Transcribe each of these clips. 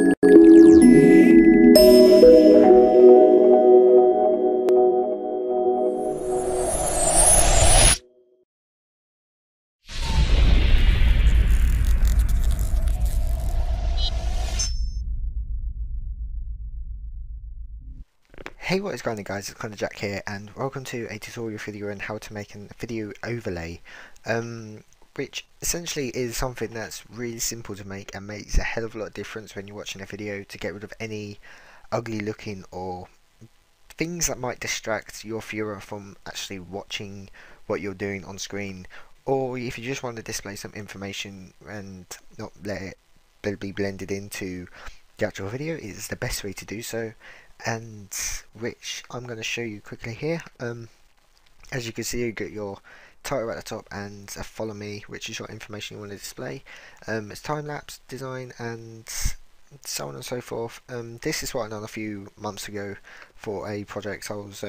Hey, what is going on guys, it's kind of Jack here and welcome to a tutorial video on how to make a video overlay, which essentially is something that's really simple to make and makes a hell of a lot of difference when you're watching a video to get rid of any ugly looking or things that might distract your viewer from actually watching what you're doing on screen, or if you just want to display some information and not let it be blended into the actual video. Is the best way to do so, and which I'm going to show you quickly here. As you can see, you get your title at the top and a follow me, which is your information you want to display. It's time-lapse design and so on and so forth. This is what I done a few months ago for a project. I was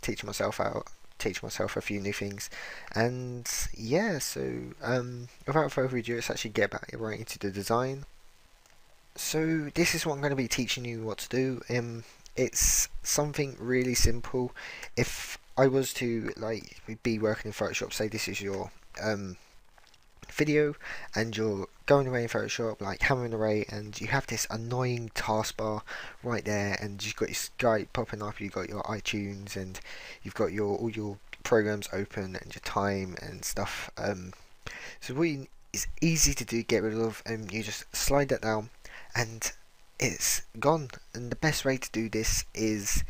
teaching myself a few new things, and yeah, so without further ado, let's actually get back right into the design. So this is what I'm going to be teaching you what to do. It's something really simple. If I was to be working in Photoshop, say this is your video and you're going away in Photoshop, like hammering away, and you have this annoying taskbar right there, and you've got your Skype popping up, you've got your iTunes, and you've got all your programs open and your time and stuff. So it's easy to do, get rid of, and you just slide that down and it's gone. And the best way to do this is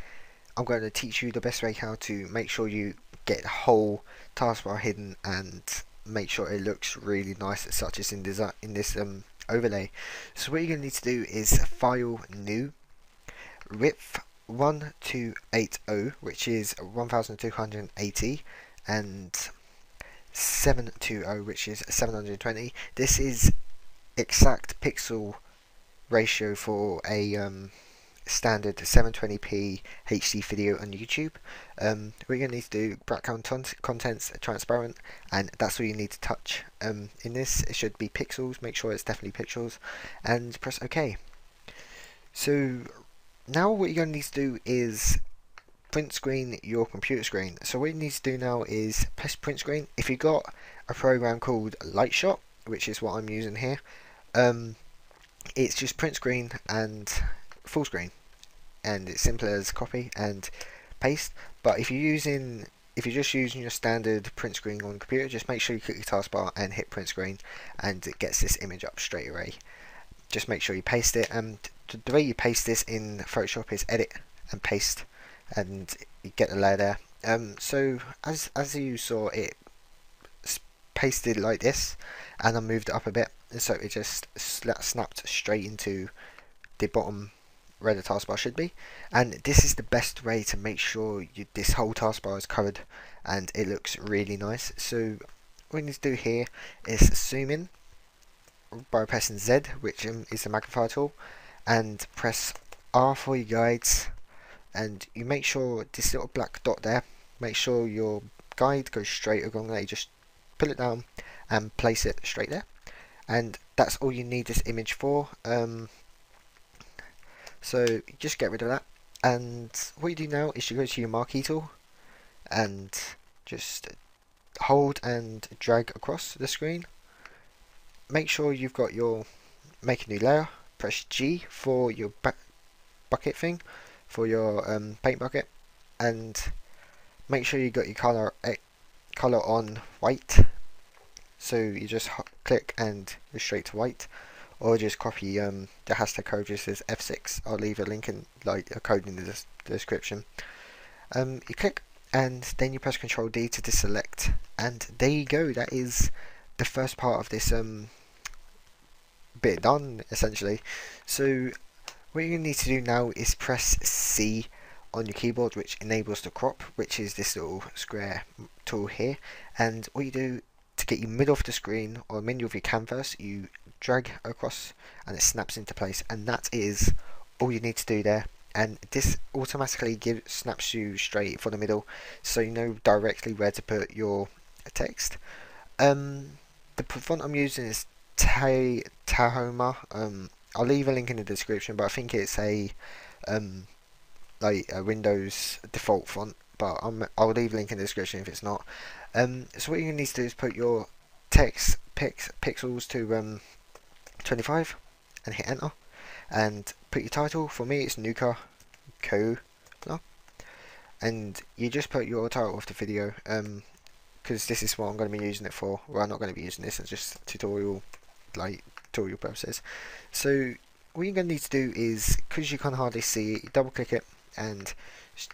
I'm going to teach you the best way how to make sure you get the whole taskbar hidden and make sure it looks really nice, such as in this overlay. So what you're going to need to do is file new, width 1280, which is 1280, and 720, which is 720. This is exact pixel ratio for a standard 720p HD video on YouTube. What you're going to need to do, background contents transparent, and that's all you need to touch. In this, it should be pixels. Make sure it's definitely pixels, and press OK. So now what you're going to need to do is print screen your computer screen. So what you need to do now is press print screen. If you've got a program called Lightshot, which is what I'm using here, it's just print screen and full screen, and it's simple as copy and paste. But if you're just using your standard print screen on the computer, just make sure you click your taskbar and hit print screen, and it gets this image up straight away. Just make sure you paste it, and the way you paste this in Photoshop is edit and paste, and you get the layer there. So as you saw, it pasted like this, and I moved it up a bit, and so it just snapped straight into the bottom where the taskbar should be. And this is the best way to make sure this whole taskbar is covered and it looks really nice. So what you need to do here is zoom in by pressing Z, which is the magnifier tool, and press R for your guides, and you make sure this little black dot there, make sure your guide goes straight along there. You just pull it down and place it straight there, and that's all you need this image for. So just get rid of that, and what you do now is you go to your Marquee tool and just hold and drag across the screen. Make sure you've got your make a new layer, press G for your bucket thing, for your paint bucket, and make sure you got your color on white. So you just click and go straight to white, or just copy the hashtag code, just as F6. I'll leave a link in a code in the description. You click and then you press Ctrl D to deselect, and there you go. That is the first part of this bit done, essentially. So what you need to do now is press C on your keyboard, which enables the crop, which is this little square tool here. And what you do to get your middle of the screen or middle of your canvas, you drag across and it snaps into place, and that is all you need to do there. And this automatically snaps you straight for the middle, so you know directly where to put your text. The font I'm using is Tahoma. I'll leave a link in the description, but I think it's a like a Windows default font, but I'll leave a link in the description if it's not. So what you need to do is put your text pixels to 25 and hit enter, and put your title. For me it's Nuka Co, and you just put your title of the video, because this is what I'm going to be using it for. Well, I'm not going to be using this, it's just tutorial purposes. So what you're going to need to do is, because you can hardly see it, you double click it and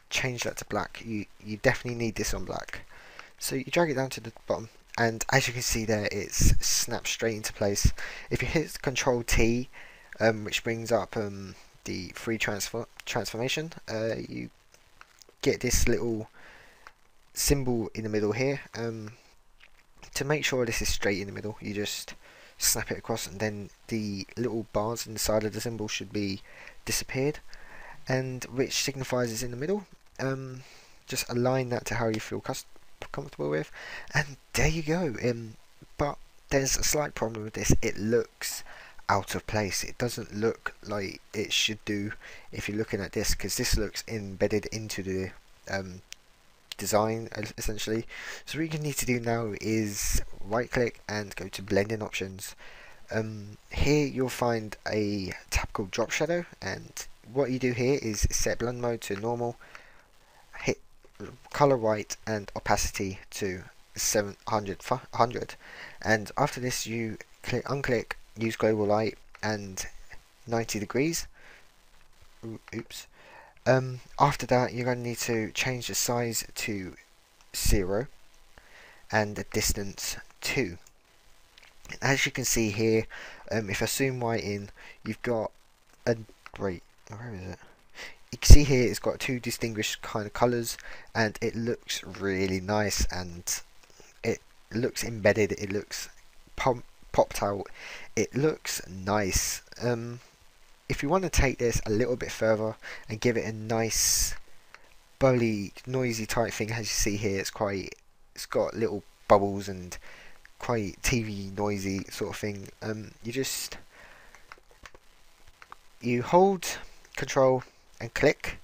change that to black. You definitely need this on black. So you drag it down to the bottom, and as you can see there, it's snapped straight into place. If you hit Control T, which brings up the free transformation, you get this little symbol in the middle here. To make sure this is straight in the middle, you just snap it across, and then the little bars in the side of the symbol should be disappeared, and which signifies it's in the middle. Just align that to how you feel comfortable with, and there you go. But there's a slight problem with this. It looks out of place. It doesn't look like it should do if you're looking at this, because this looks embedded into the design essentially. So what you need to do now is right click and go to blending options. Here you'll find a tab called drop shadow, and what you do here is set blend mode to normal, hit color white and opacity to 100, and after this you unclick use global light and 90 degrees. Oops. After that you're going to need to change the size to 0 and the distance 2. As you can see here, if I zoom right in, you've got a where is it? You can see here it's got two distinguished kind of colours, and it looks really nice, and it looks embedded, it looks popped out, it looks nice. If you want to take this a little bit further and give it a nice bubbly, noisy type thing, as you see here, it's got little bubbles and quite TV noisy sort of thing. You hold Control and click,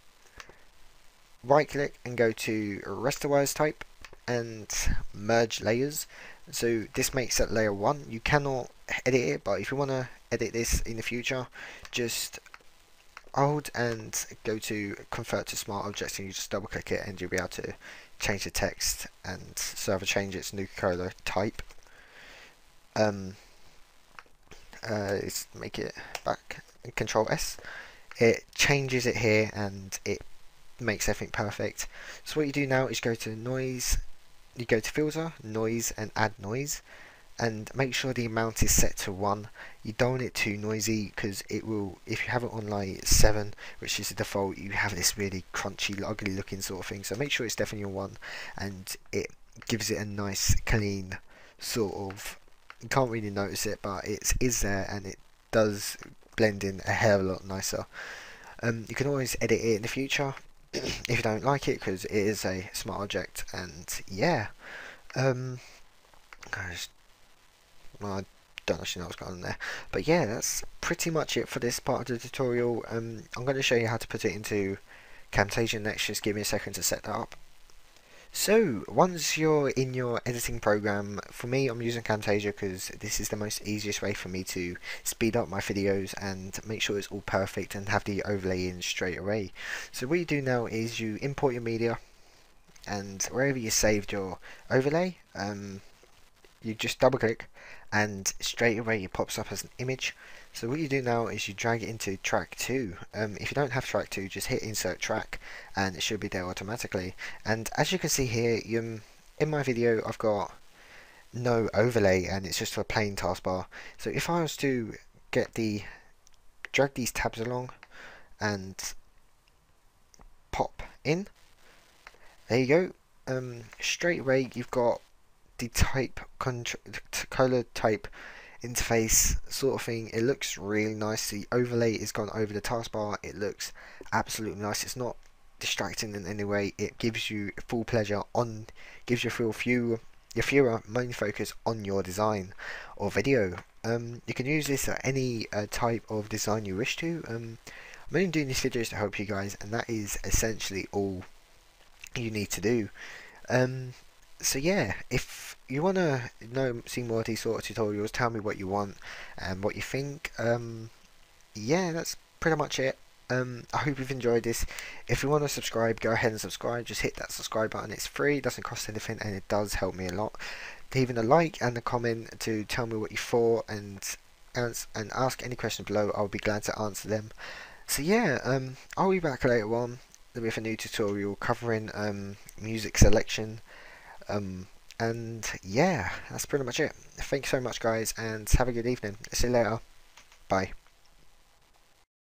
right click and go to rasterize type and merge layers. So this makes that layer 1. You cannot edit it, but if you want to edit this in the future, just hold and go to convert to smart objects, and you just double click it and you'll be able to change the text, and so I've changed its new color type. Let's make it back, Control S. It changes it here and it makes everything perfect. So what you do now is go to noise, you go to filter, noise and add noise, and make sure the amount is set to 1. You don't want it too noisy, because it will, if you have it on like 7, which is the default, you have this really crunchy, ugly looking sort of thing. So make sure it's definitely on 1, and it gives it a nice clean sort of, you can't really notice it, but it is there, and it does blend in a hell of a lot nicer. You can always edit it in the future if you don't like it, because it is a smart object. And yeah, guys, well, I don't actually know what's going on there, but yeah, that's pretty much it for this part of the tutorial. I'm going to show you how to put it into Camtasia next. Just give me a second to set that up. So once you're in your editing program, for me I'm using Camtasia because this is the most easiest way for me to speed up my videos and make sure it's all perfect and have the overlay in straight away. So what you do now is you import your media, and wherever you saved your overlay, you just double click and straight away it pops up as an image. So what you do now is you drag it into track 2. If you don't have track 2, just hit insert track and it should be there automatically. And as you can see here, in my video I've got no overlay and it's just a plain taskbar. So if I was to drag these tabs along and pop in, there you go. Straight away you've got the color type interface sort of thing. It looks really nice. The overlay is gone over the taskbar. It looks absolutely nice. It's not distracting in any way. It gives you full pleasure gives your viewer main focus on your design or video. You can use this at any type of design you wish to. I'm only doing these videos to help you guys, and that is essentially all you need to do. Um, so yeah, if you want to see more of these sort of tutorials, tell me what you want and what you think. Yeah, that's pretty much it. I hope you've enjoyed this. If you want to subscribe, go ahead and subscribe. Just hit that subscribe button. It's free, it doesn't cost anything, and it does help me a lot. Leaving a like and a comment to tell me what you thought, and ask any questions below. I'll be glad to answer them. So yeah, I'll be back later on with a new tutorial covering music selection. And yeah, that's pretty much it. Thank you so much, guys, and have a good evening. See you later. Bye.